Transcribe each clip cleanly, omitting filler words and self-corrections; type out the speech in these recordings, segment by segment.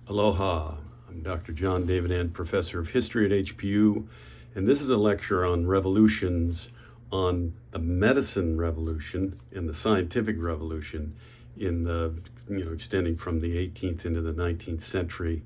Aloha, I'm Dr. John David Ant, Professor of History at HPU, and this is a lecture on revolutions, on the medicine revolution and the scientific revolution in the, extending from the 18th into the 19th century.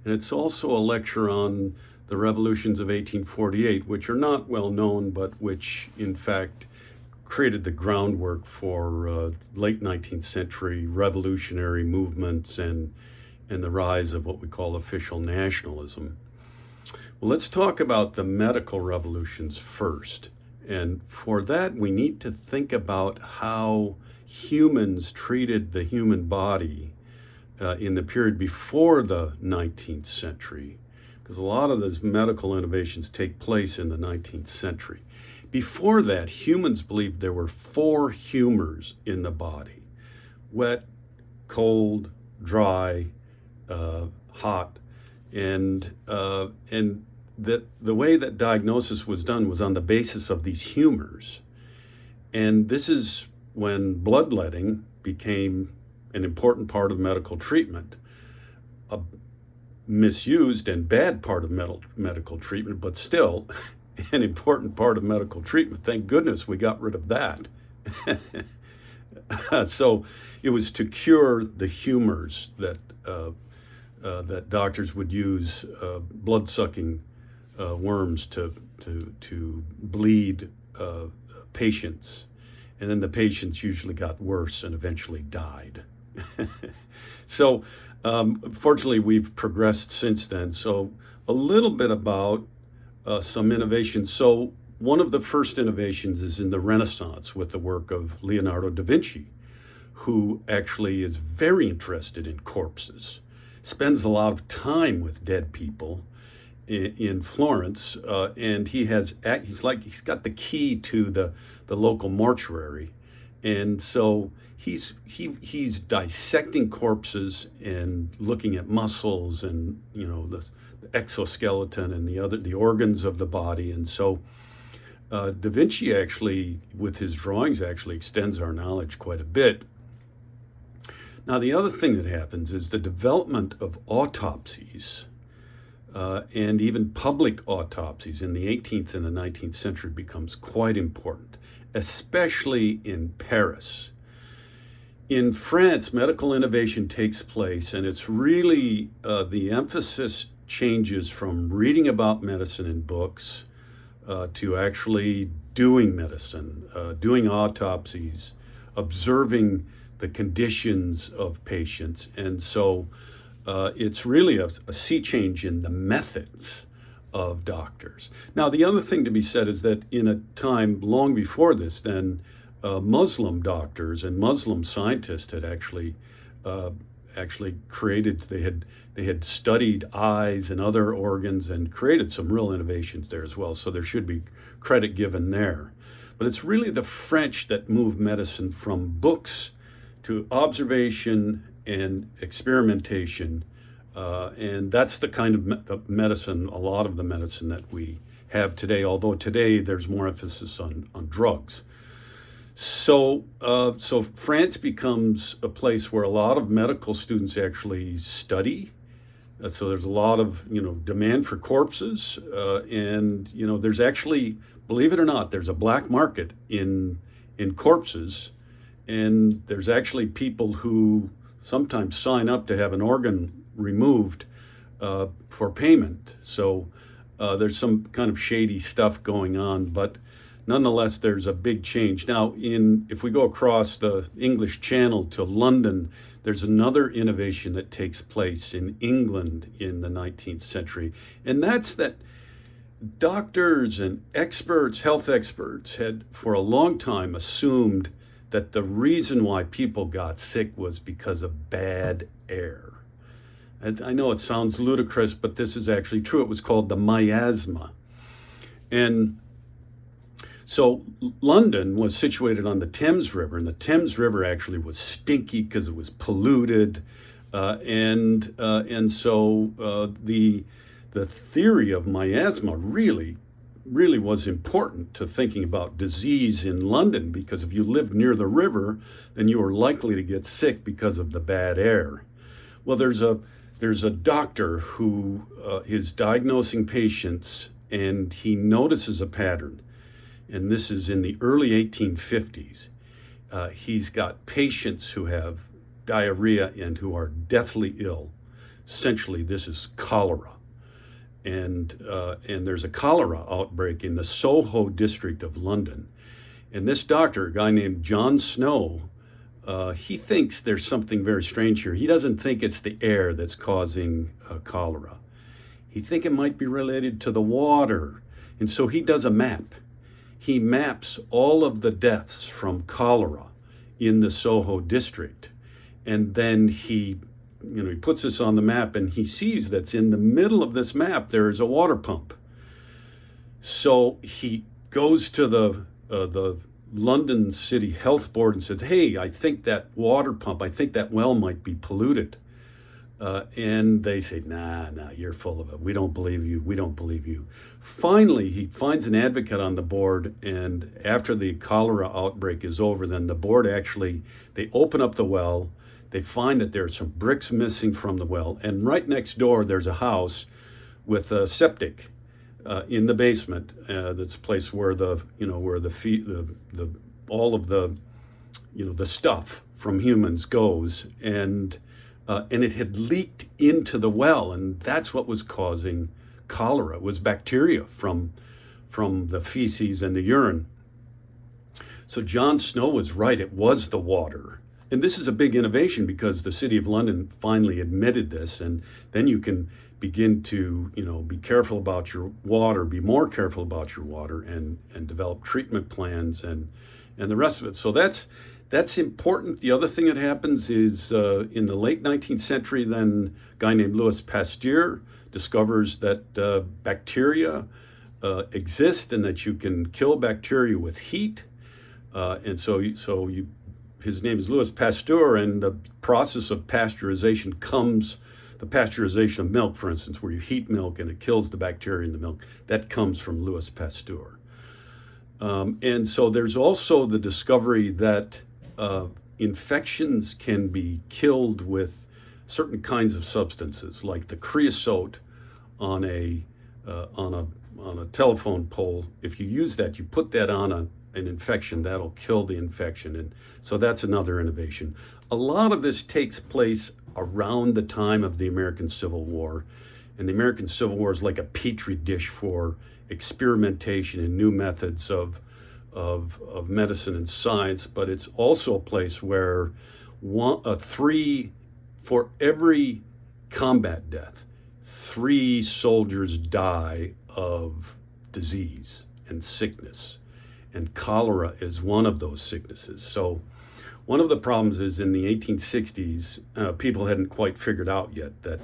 And it's also a lecture on the revolutions of 1848, which are not well known, but which in fact created the groundwork for late 19th century revolutionary movements and the rise of what we call official nationalism. Well, let's talk about the medical revolutions first. And for that, we need to think about how humans treated the human body in the period before the 19th century, because a lot of those medical innovations take place in the 19th century. Before that, humans believed there were four humors in the body: wet, cold, dry, hot, and that the way that diagnosis was done was on the basis of these humors. And this is when bloodletting became an important part of medical treatment, a misused and bad part of medical treatment, but still an important part of medical treatment. Thank goodness we got rid of that. So it was to cure the humors that doctors would use blood-sucking worms to bleed patients, and then the patients usually got worse and eventually died. So fortunately, we've progressed since then. So a little bit about some innovations. So one of the first innovations is in the Renaissance with the work of Leonardo da Vinci, who actually is very interested in corpses, spends a lot of time with dead people in Florence, and he's got the key to the local mortuary, and so he's dissecting corpses and looking at muscles and the exoskeleton and the organs of the body. And so Da Vinci actually, with his drawings, actually extends our knowledge quite a bit. Now, the other thing that happens is the development of autopsies and even public autopsies in the 18th and the 19th century becomes quite important, especially in Paris. In France, medical innovation takes place, and it's really the emphasis changes from reading about medicine in books to actually doing medicine, doing autopsies, observing the conditions of patients. And so it's really a sea change in the methods of doctors. Now, the other thing to be said is that in a time long before this, then Muslim doctors and Muslim scientists had actually created, they had studied eyes and other organs and created some real innovations there as well. So there should be credit given there. But it's really the French that moved medicine from books to observation and experimentation. And that's the kind of medicine, a lot of the medicine that we have today, although today there's more emphasis on drugs. So France becomes a place where a lot of medical students actually study. So there's a lot of demand for corpses, and there's actually, believe it or not, there's a black market in corpses, and there's actually people who sometimes sign up to have an organ removed for payment. So there's some kind of shady stuff going on, but nonetheless, there's a big change. Now, if we go across the English Channel to London, there's another innovation that takes place in England in the 19th century, and that's that doctors and experts, health experts, had for a long time assumed that the reason why people got sick was because of bad air. And I know it sounds ludicrous, but this is actually true. It was called the miasma. And so London was situated on the Thames River, and the Thames River actually was stinky because it was polluted, and so the theory of miasma really was important to thinking about disease in London, because if you lived near the river, then you were likely to get sick because of the bad air. Well, there's a There's a doctor who is diagnosing patients, and he notices a pattern. And this is in the early 1850s. He's got patients who have diarrhea and who are deathly ill. Essentially, this is cholera. And there's a cholera outbreak in the Soho district of London. And this doctor, a guy named John Snow, he thinks there's something very strange here. He doesn't think it's the air that's causing cholera. He thinks it might be related to the water. And so he does a map. He maps all of the deaths from cholera in the Soho district. And then he puts this on the map, and he sees that's in the middle of this map, there is a water pump. So he goes to the London City Health Board and says, hey, I think that water pump, I think that well might be polluted. And they say, nah, you're full of it. We don't believe you. Finally, he finds an advocate on the board, and after the cholera outbreak is over, then the board they open up the well. They find that there's some bricks missing from the well, and right next door there's a house with a septic in the basement. That's a place where all of the stuff from humans goes, and it had leaked into the well, and that's what was causing cholera. It was bacteria from the feces and the urine. So John Snow was right. It was the water. And this is a big innovation because the City of London finally admitted this, and then you can begin to, be careful about your water, be more careful about your water, and develop treatment plans and the rest of it. So that's important. The other thing that happens is in the late 19th century, then a guy named Louis Pasteur discovers that bacteria exist and that you can kill bacteria with heat. His name is Louis Pasteur, and the process of pasteurization the pasteurization of milk, for instance, where you heat milk and it kills the bacteria in the milk, that comes from Louis Pasteur. And so there's also the discovery that infections can be killed with certain kinds of substances, like the creosote on a telephone pole. If you use that, you put that on an infection, that'll kill the infection. And so that's another innovation. A lot of this takes place around the time of the American Civil War. And the American Civil War is like a petri dish for experimentation and new methods of medicine and science, but it's also a place where for every combat death, 3 soldiers die of disease and sickness. And cholera is one of those sicknesses. So one of the problems is in the 1860s, people hadn't quite figured out yet that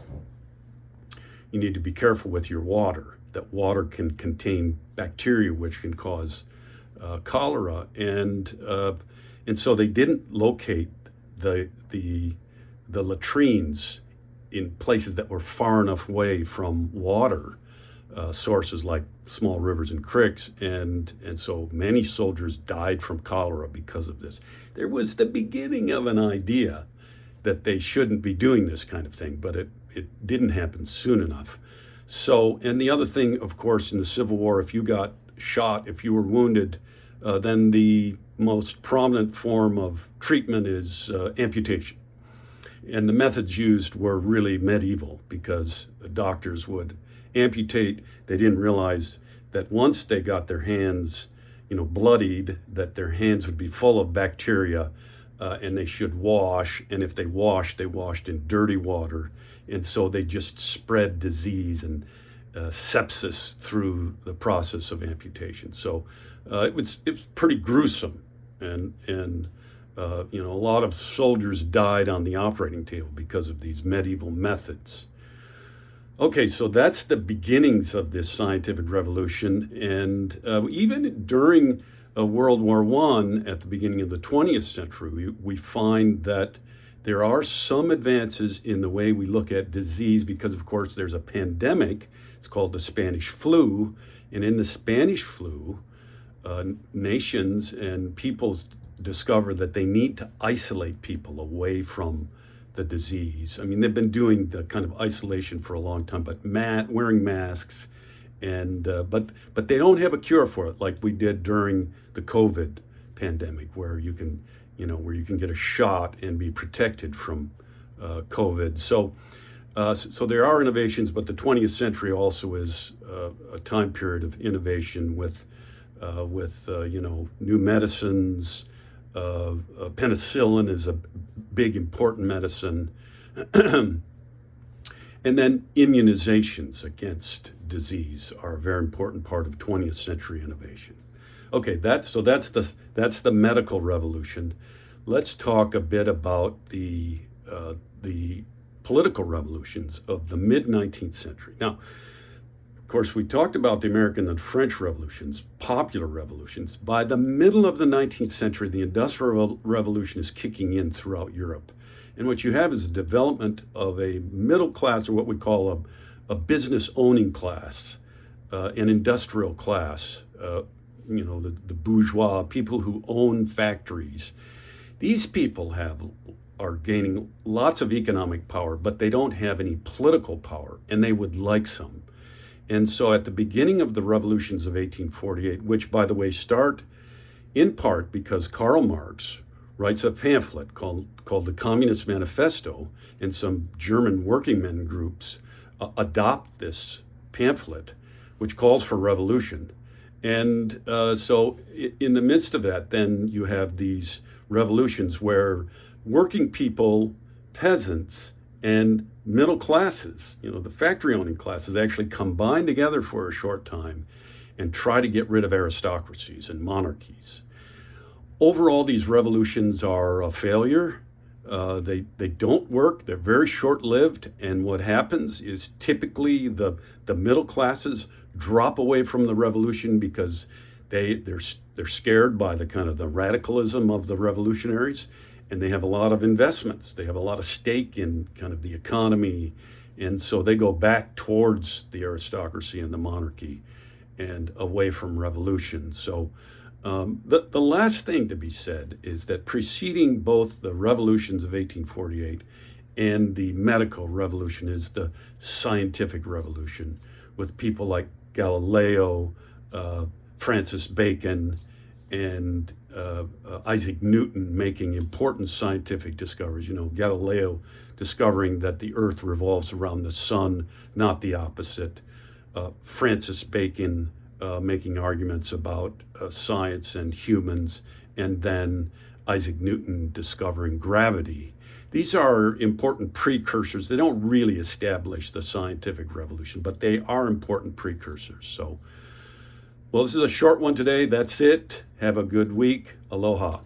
you need to be careful with your water, that water can contain bacteria which can cause cholera. And so they didn't locate the latrines in places that were far enough away from water sources like small rivers and creeks, and so many soldiers died from cholera because of this. There was the beginning of an idea that they shouldn't be doing this kind of thing, but it didn't happen soon enough. So, and the other thing, of course, in the Civil War, if you got shot, if you were wounded, then the most prominent form of treatment is amputation. And the methods used were really medieval because doctors would amputate. They didn't realize that once they got their hands, bloodied, that their hands would be full of bacteria, and they should wash. And if they washed in dirty water, and so they just spread disease and sepsis through the process of amputation. So it was pretty gruesome, and a lot of soldiers died on the operating table because of these medieval methods. Okay, so that's the beginnings of this scientific revolution. And even during World War I, at the beginning of the 20th century, we find that there are some advances in the way we look at disease because, of course, there's a pandemic. It's called the Spanish flu. And in the Spanish flu, nations and peoples discover that they need to isolate people away from the disease. I mean, they've been doing the kind of isolation for a long time, but wearing masks, and but they don't have a cure for it like we did during the COVID pandemic, where you can get a shot and be protected from COVID. So there are innovations, but the 20th century also is a time period of innovation with new medicines. Penicillin is a big important medicine, and then immunizations against disease are a very important part of 20th century innovation. Okay, that's the medical revolution. Let's talk a bit about the political revolutions of the mid 19th century. Now, of course, we talked about the American and French revolutions, popular revolutions. By the middle of the 19th century, the Industrial Revolution is kicking in throughout Europe. And what you have is a development of a middle class, or what we call a business owning class, an industrial class, the bourgeois, people who own factories. These people are gaining lots of economic power, but they don't have any political power, and they would like some. And so at the beginning of the revolutions of 1848, which, by the way, start in part because Karl Marx writes a pamphlet called the Communist Manifesto, and some German working men groups adopt this pamphlet, which calls for revolution. And so in the midst of that, then you have these revolutions where working people, peasants, and middle classes, the factory owning classes, actually combine together for a short time and try to get rid of aristocracies and monarchies. Overall, these revolutions are a failure. They don't work. They're very short-lived. And what happens is typically the middle classes drop away from the revolution because they're scared by the kind of the radicalism of the revolutionaries. And they have a lot of investments. They have a lot of stake in kind of the economy. And so they go back towards the aristocracy and the monarchy and away from revolution. So the last thing to be said is that preceding both the revolutions of 1848 and the medical revolution is the scientific revolution, with people like Galileo, Francis Bacon, and Isaac Newton making important scientific discoveries. Galileo discovering that the earth revolves around the sun, not the opposite. Francis Bacon making arguments about science and humans, and then Isaac Newton discovering gravity. These are important precursors. They don't really establish the scientific revolution, but they are important precursors. So, well, this is a short one today. That's it. Have a good week. Aloha.